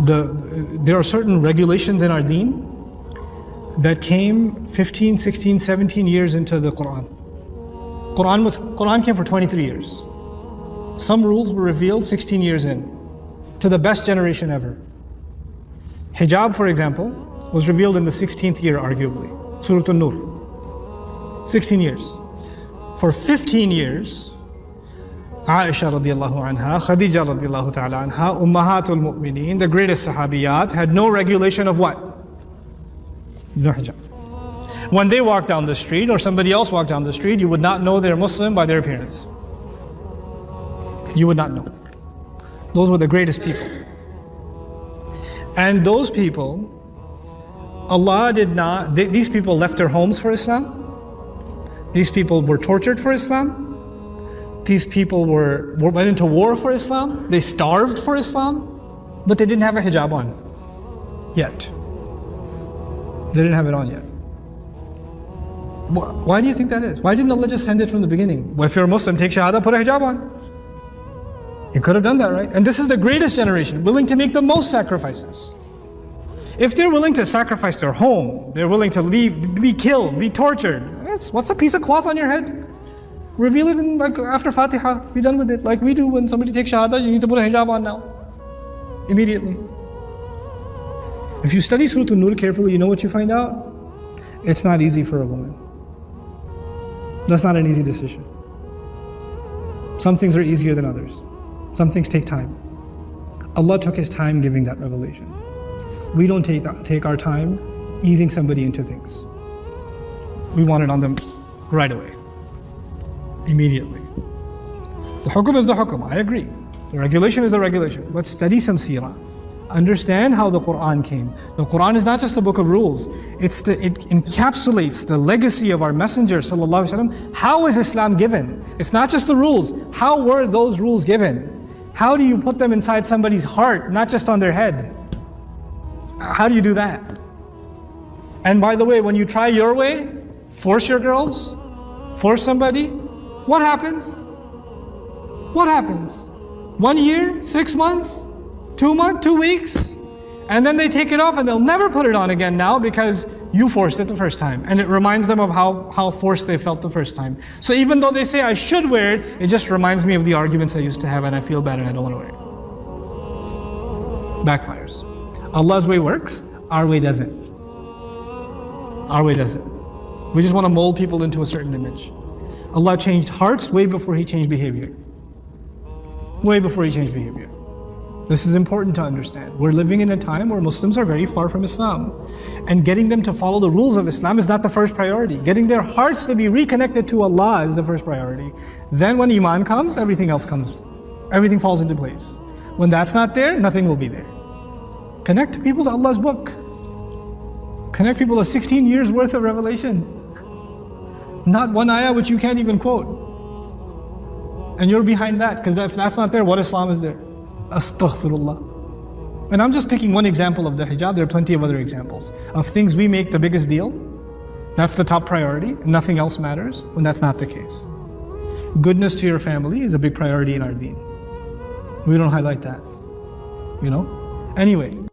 there are certain regulations in our deen that came 15, 16, 17 years into the Quran. Quran came for 23 years. Some rules were revealed 16 years in, to the best generation ever. Hijab, for example, was revealed in the 16th year, arguably. Surah An-Nur. 16 years. For 15 years, Aisha radiallahu anha, Khadija radiallahu ta'ala anha, Ummahatul Mu'mineen, the greatest sahabiyat, had no regulation of what? No hijab. When they walked down the street or somebody else walked down the street, you would not know they're Muslim by their appearance. You would not know. Those were the greatest people. And those people, Allah did not, these people left their homes for Islam. These people were tortured for Islam. These people went into war for Islam. They starved for Islam. But they didn't have a hijab on yet. They didn't have it on yet. Why do you think that is? Why didn't Allah just send it from the beginning? Well, if you're a Muslim, take shahada, put a hijab on. You could have done that, right? And this is the greatest generation, willing to make the most sacrifices. If they're willing to sacrifice their home, they're willing to leave, be killed, be tortured. What's a piece of cloth on your head? Reveal it in, like, after Fatiha, be done with it. Like we do when somebody takes shahada, you need to put a hijab on now. Immediately. If you study Surah An-Nur carefully, you know what you find out? It's not easy for a woman. That's not an easy decision. Some things are easier than others. Some things take time. Allah took His time giving that revelation. We don't take our time easing somebody into things. We want it on them right away, immediately. The hukum is the hukum, I agree. The regulation is the regulation. But study some seerah. Understand how the Quran came. The Quran is not just a book of rules. It encapsulates the legacy of our Messenger sallallahu alaihi wasallam. How is Islam given? It's not just the rules. How were those rules given? How do you put them inside somebody's heart, not just on their head? How do you do that? And by the way, when you try your way, force your girls, force somebody, what happens? What happens? 1 year, 6 months, 2 months, 2 weeks, and then they take it off and they'll never put it on again now because you forced it the first time. And it reminds them of how forced they felt the first time. So even though they say I should wear it, it just reminds me of the arguments I used to have and I feel bad and I don't want to wear it. Backfires. Allah's way works, our way doesn't. Our way doesn't. We just want to mold people into a certain image. Allah changed hearts way before He changed behavior. Way before He changed behavior. This is important to understand. We're living in a time where Muslims are very far from Islam. And getting them to follow the rules of Islam is not the first priority. Getting their hearts to be reconnected to Allah is the first priority. Then when Iman comes, everything else comes. Everything falls into place. When that's not there, nothing will be there. Connect people to Allah's book. Connect people to 16 years worth of revelation. Not one ayah which you can't even quote. And you're behind that, because if that's not there, what Islam is there? Astaghfirullah. And I'm just picking one example of the hijab. There are plenty of other examples of things we make the biggest deal. That's the top priority, and nothing else matters, when that's not the case. Goodness to your family is a big priority in our deen. We don't highlight that, you know? Anyway.